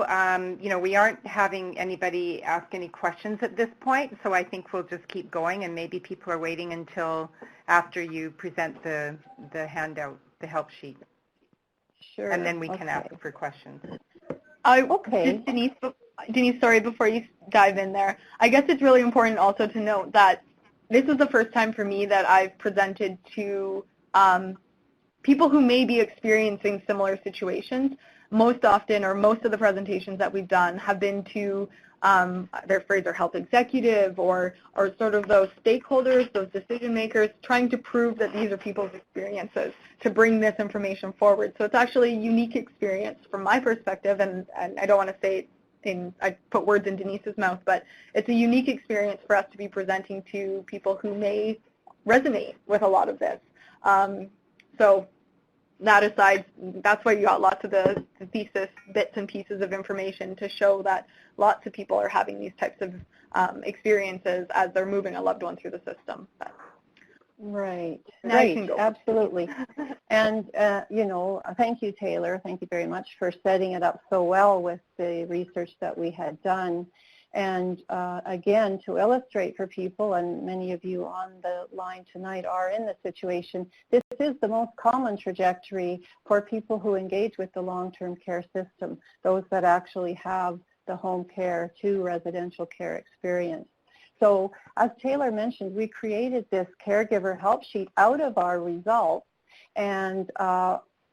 we aren't having anybody ask any questions at this point, so I think we'll just keep going, and maybe people are waiting until after you present the handout, the help sheet. Sure. And then we can ask for questions. Okay. Denise, sorry, before you dive in there, I guess it's really important also to note that this is the first time for me that I've presented to people who may be experiencing similar situations. Most often, or most of the presentations that we've done have been to their phrase or health executive or sort of those stakeholders, those decision makers, trying to prove that these are people's experiences to bring this information forward. So it's actually a unique experience from my perspective, and I don't want to say I put words in Denise's mouth, but it's a unique experience for us to be presenting to people who may resonate with a lot of this. So that aside, that's why you got lots of the thesis bits and pieces of information to show that lots of people are having these types of experiences as they're moving a loved one through the system. But right, right, absolutely. And, you know, thank you, Taylor. Thank you very much for setting it up so well with the research that we had done. And again, to illustrate for people, and many of you on the line tonight are in this situation, this is the most common trajectory for people who engage with the long-term care system, those that actually have the home care to residential care experience. So as Taylor mentioned, we created this caregiver help sheet out of our results, and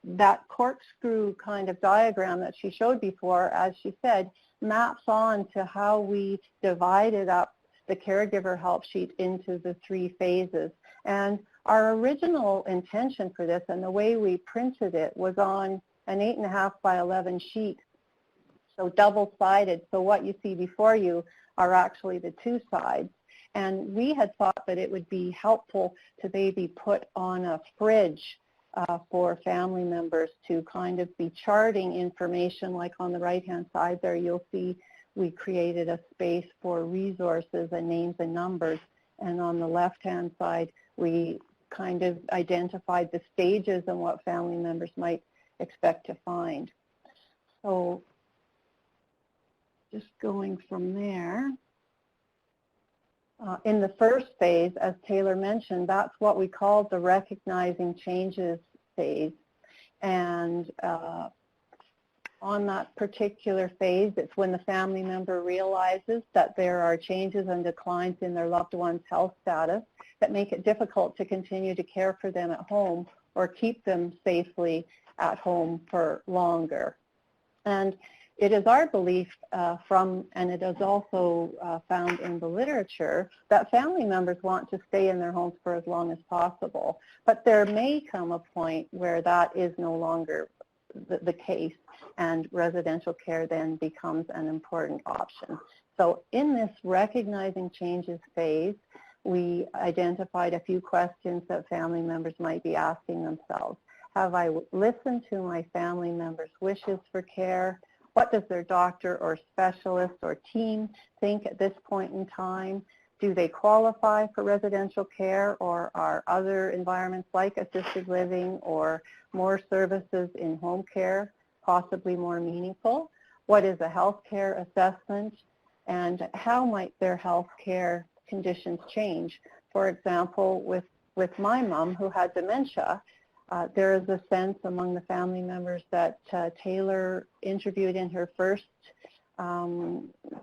that corkscrew kind of diagram that she showed before, as she said, maps on to how we divided up the caregiver help sheet into the 3 phases. And our original intention for this and the way we printed it was on an 8.5 by 11 sheet, so double-sided. So what you see before you are actually the 2 sides. And we had thought that it would be helpful to maybe put on a fridge for family members to kind of be charting information. Like on the right-hand side there, you'll see we created a space for resources and names and numbers. And on the left-hand side, we kind of identified the stages and what family members might expect to find. So just going from there. In the first phase, as Taylor mentioned, that's what we call the recognizing changes phase. And on that particular phase, it's when the family member realizes that there are changes and declines in their loved one's health status that make it difficult to continue to care for them at home or keep them safely at home for longer. And it is our belief and it is also found in the literature, that family members want to stay in their homes for as long as possible. But there may come a point where that is no longer the case, and residential care then becomes an important option. So in this recognizing changes phase, we identified a few questions that family members might be asking themselves. Have I listened to my family members' wishes for care? What does their doctor or specialist or team think at this point in time? Do they qualify for residential care, or are other environments like assisted living or more services in home care possibly more meaningful? What is a health care assessment, and how might their health care conditions change? For example, with my mom who had dementia, there is a sense among the family members that Taylor interviewed in her first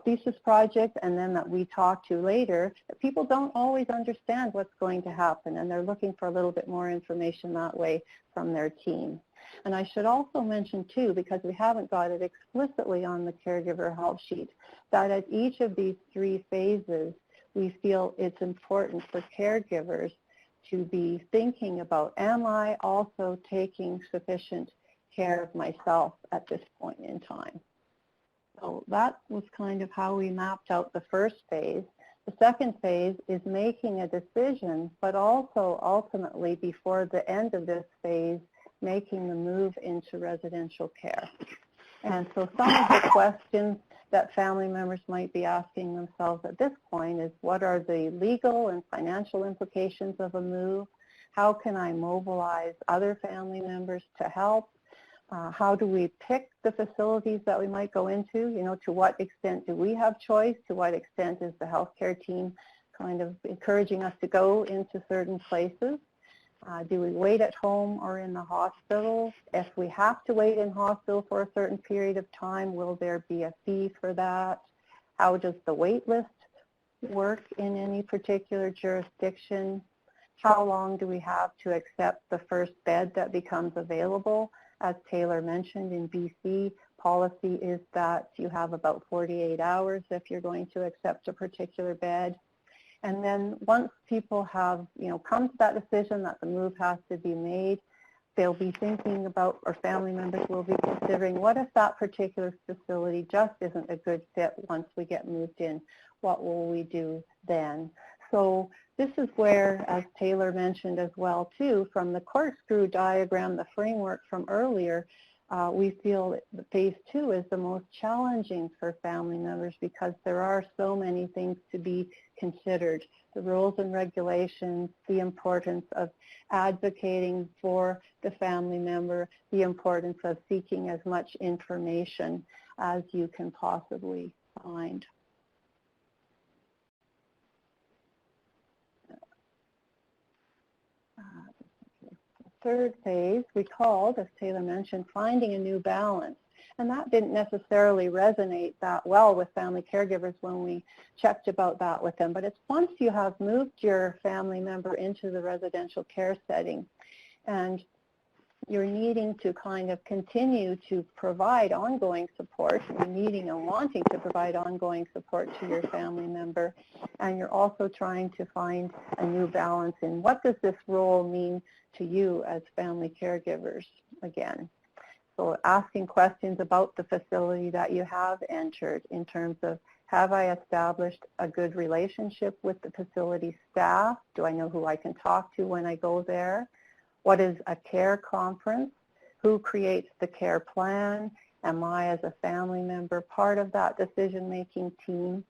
thesis project, and then that we talked to later, that people don't always understand what's going to happen, and they're looking for a little bit more information that way from their team. And I should also mention too, because we haven't got it explicitly on the caregiver help sheet, that at each of these 3 phases, we feel it's important for caregivers to be thinking about, am I also taking sufficient care of myself at this point in time? So that was kind of how we mapped out the first phase. The second phase is making a decision, but also ultimately before the end of this phase, making the move into residential care. And so some of the questions that family members might be asking themselves at this point is, what are the legal and financial implications of a move? How can I mobilize other family members to help? How do we pick the facilities that we might go into? You know, to what extent do we have choice? To what extent is the healthcare team kind of encouraging us to go into certain places? Do we wait at home or in the hospital? If we have to wait in hospital for a certain period of time, will there be a fee for that? How does the wait list work in any particular jurisdiction? How long do we have to accept the first bed that becomes available? As Taylor mentioned, in BC, policy is that you have about 48 hours if you're going to accept a particular bed. And then once people have, come to that decision that the move has to be made, they'll be thinking about, or family members will be considering, what if that particular facility just isn't a good fit once we get moved in? What will we do then? So this is where, as Taylor mentioned as well too, from the corkscrew diagram, the framework from earlier, we feel that phase 2 is the most challenging for family members because there are so many things to be considered. The rules and regulations, the importance of advocating for the family member, the importance of seeking as much information as you can possibly find. Third phase we called, as Taylor mentioned, finding a new balance. And that didn't necessarily resonate that well with family caregivers when we checked about that with them. But it's once you have moved your family member into the residential care setting and you're needing to kind of continue to provide ongoing support, you're needing and wanting to provide ongoing support to your family member, and you're also trying to find a new balance in what does this role mean to you as family caregivers again. So asking questions about the facility that you have entered in terms of, have I established a good relationship with the facility staff? Do I know who I can talk to when I go there? What is a care conference? Who creates the care plan? Am I, as a family member, part of that decision-making team?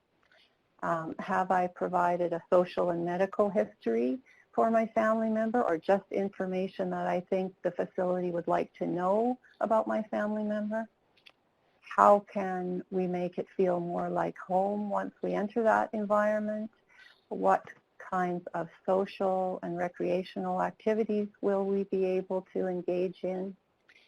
Have I provided a social and medical history for my family member, or just information that I think the facility would like to know about my family member? How can we make it feel more like home once we enter that environment? What kinds of social and recreational activities will we be able to engage in?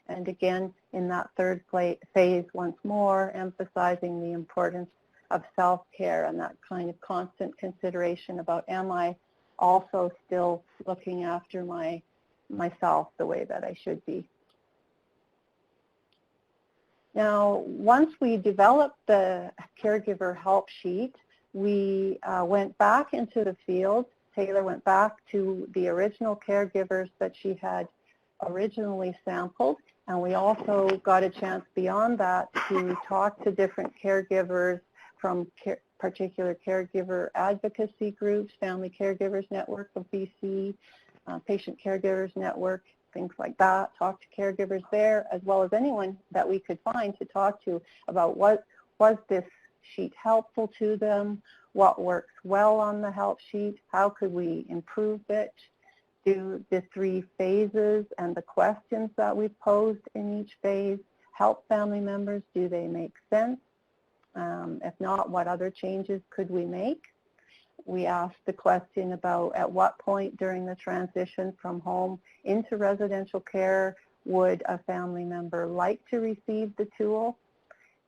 And again, in that third phase, once more, emphasizing the importance of self-care and that kind of constant consideration about, am I also still looking after myself the way that I should be? Now, once we developed the caregiver help sheet, we went back into the field. Taylor went back to the original caregivers that she had originally sampled, and we also got a chance beyond that to talk to different caregivers from particular caregiver advocacy groups, Family Caregivers Network of BC, Patient Caregivers Network, things like that. Talk to caregivers there, as well as anyone that we could find to talk to about what was this sheet helpful to them, what works well on the help sheet, how could we improve it, do the 3 phases and the questions that we posed in each phase help family members? Do they make sense? If not, what other changes could we make? We asked the question about at what point during the transition from home into residential care would a family member like to receive the tool,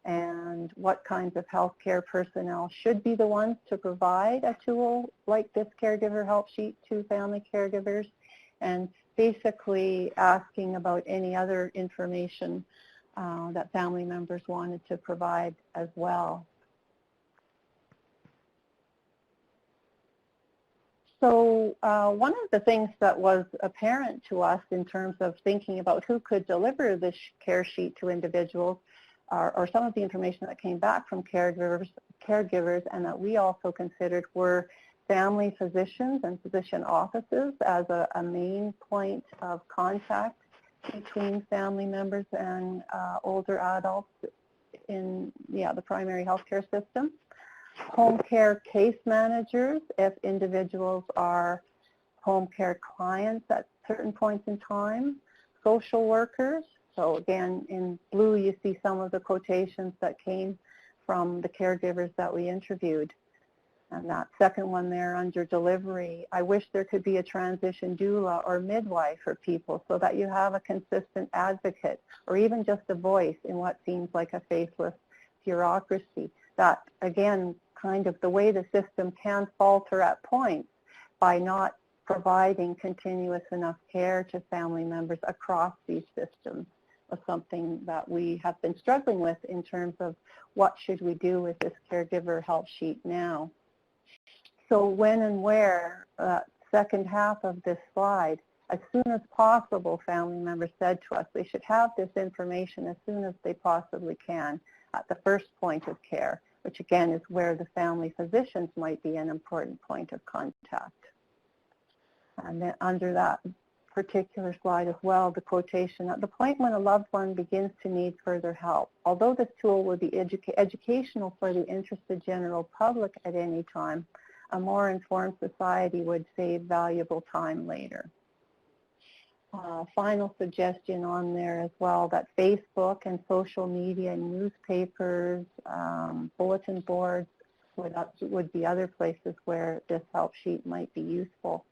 and what kinds of healthcare personnel should be the ones to provide a tool like this caregiver help sheet to family caregivers, and basically asking about any other information that family members wanted to provide as well. So one of the things that was apparent to us in terms of thinking about who could deliver this care sheet to individuals, or some of the information that came back from caregivers, and that we also considered, were family physicians and physician offices as a main point of contact between family members and older adults in the primary healthcare system. Home care case managers, if individuals are home care clients at certain points in time. Social workers, so again in blue you see some of the quotations that came from the caregivers that we interviewed. And that second one there under delivery, I wish there could be a transition doula or midwife for people so that you have a consistent advocate, or even just a voice in what seems like a faceless bureaucracy. That, again, kind of the way the system can falter at points by not providing continuous enough care to family members across these systems, was something that we have been struggling with in terms of what should we do with this caregiver help sheet now. So when and where, second half of this slide, as soon as possible, family members said to us they should have this information as soon as they possibly can at the first point of care, which again is where the family physicians might be an important point of contact. And then under that particular slide as well, the quotation, at the point when a loved one begins to need further help, although this tool would be educational for the interested general public at any time, a more informed society would save valuable time later. Final suggestion on there as well, that Facebook and social media, newspapers, bulletin boards would be other places where this help sheet might be useful.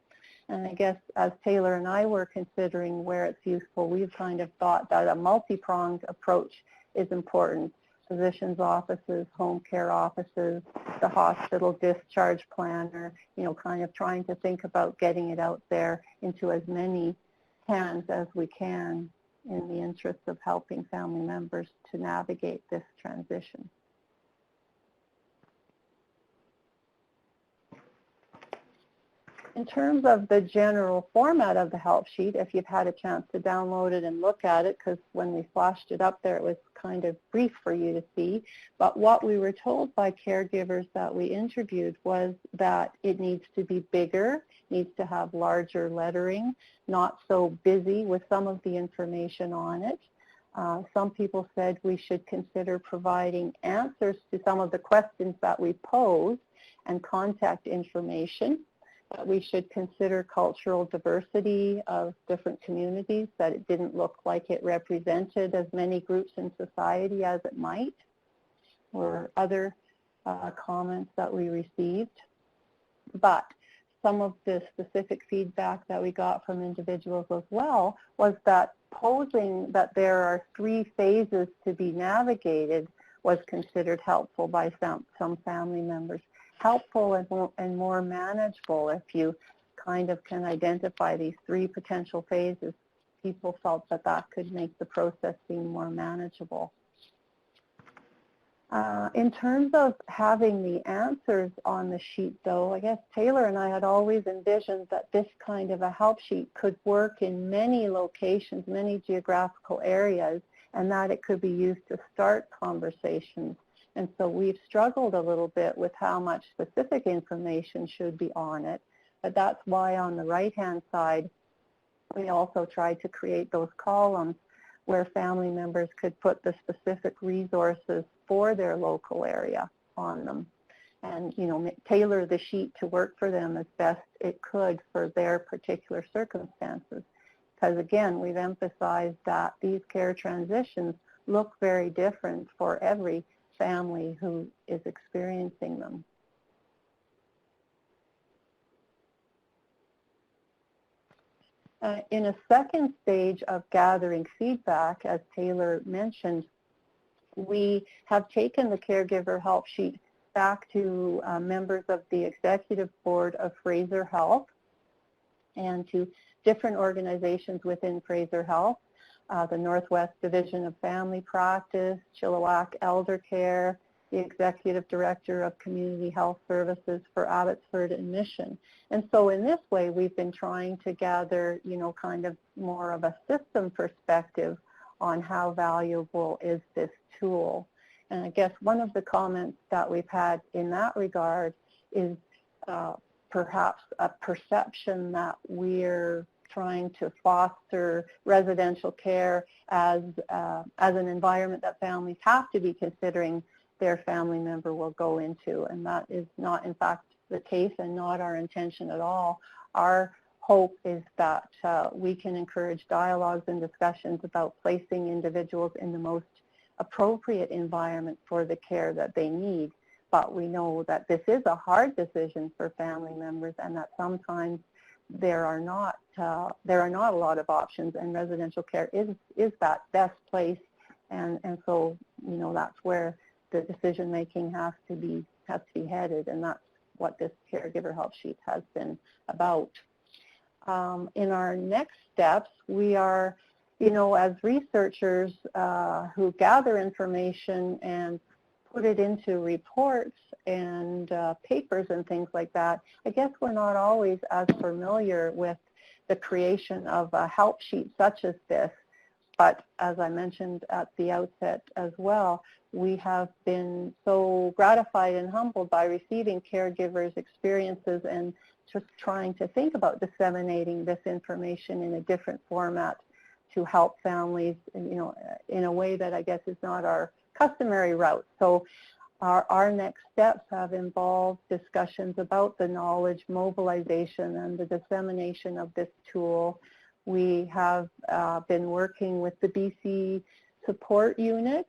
And I guess as Taylor and I were considering where it's useful, we've kind of thought that a multi-pronged approach is important. Physicians' offices, home care offices, the hospital discharge planner, kind of trying to think about getting it out there into as many hands as we can in the interest of helping family members to navigate this transition. In terms of the general format of the help sheet, if you've had a chance to download it and look at it, because when we flashed it up there, it was kind of brief for you to see. But what we were told by caregivers that we interviewed was that it needs to be bigger, needs to have larger lettering, not so busy with some of the information on it. Some people said we should consider providing answers to some of the questions that we posed and contact information. That we should consider cultural diversity of different communities, that it didn't look like it represented as many groups in society as it might, or other comments that we received. But some of the specific feedback that we got from individuals as well was that posing that there are 3 phases to be navigated was considered helpful by some family members. Helpful and more manageable if you kind of can identify these 3 potential phases. People felt that that could make the process seem more manageable. In terms of having the answers on the sheet, though, I guess Taylor and I had always envisioned that this kind of a help sheet could work in many locations, many geographical areas, and that it could be used to start conversations. And so we've struggled a little bit with how much specific information should be on it. But that's why on the right-hand side, we also tried to create those columns where family members could put the specific resources for their local area on them. And, tailor the sheet to work for them as best it could for their particular circumstances. Because again, we've emphasized that these care transitions look very different for every family who is experiencing them. In a second stage of gathering feedback, as Taylor mentioned, we have taken the caregiver help sheet back to members of the executive board of Fraser Health and to different organizations within Fraser Health. The Northwest Division of Family Practice, Chilliwack Elder Care, the Executive Director of Community Health Services for Abbotsford and Mission. And so in this way, we've been trying to gather, kind of more of a system perspective on how valuable is this tool. And I guess one of the comments that we've had in that regard is perhaps a perception that we're trying to foster residential care as an environment that families have to be considering their family member will go into. And that is not, in fact, the case and not our intention at all. Our hope is that we can encourage dialogues and discussions about placing individuals in the most appropriate environment for the care that they need. But we know that this is a hard decision for family members and that sometimes there are not a lot of options, and residential care is that best place, and so that's where the decision making has to be headed, and that's what this caregiver help sheet has been about. In our next steps, we are, as researchers who gather information and put it into reports and papers and things like that, I guess we're not always as familiar with the creation of a help sheet such as this. But as I mentioned at the outset as well, we have been so gratified and humbled by receiving caregivers' experiences and just trying to think about disseminating this information in a different format to help families, in a way that I guess is not our customary route. So our next steps have involved discussions about the knowledge mobilization and the dissemination of this tool. We have been working with the BC support unit,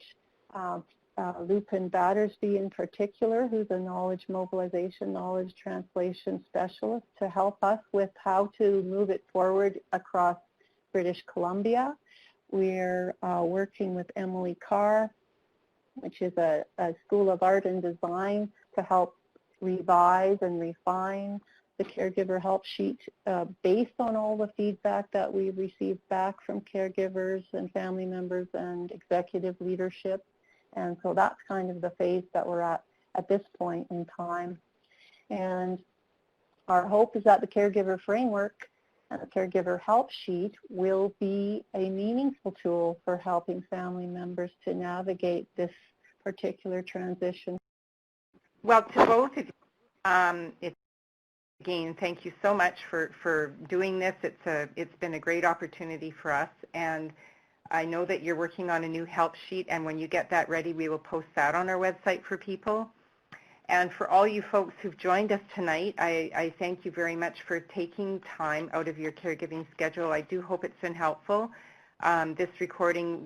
Lupin Battersby in particular, who's a knowledge mobilization, knowledge translation specialist, to help us with how to move it forward across British Columbia. We're working with Emily Carr, which is a School of Art and Design, to help revise and refine the caregiver help sheet based on all the feedback that we received back from caregivers and family members and executive leadership. And so that's kind of the phase that we're at this point in time. And our hope is that the Caregiver Framework and the Caregiver Help Sheet will be a meaningful tool for helping family members to navigate this particular transition. Well, to both of you, again, thank you so much for doing this. It's been a great opportunity for us, and I know that you're working on a new help sheet, and when you get that ready, we will post that on our website for people. And for all you folks who've joined us tonight, I thank you very much for taking time out of your caregiving schedule. I do hope it's been helpful. This recording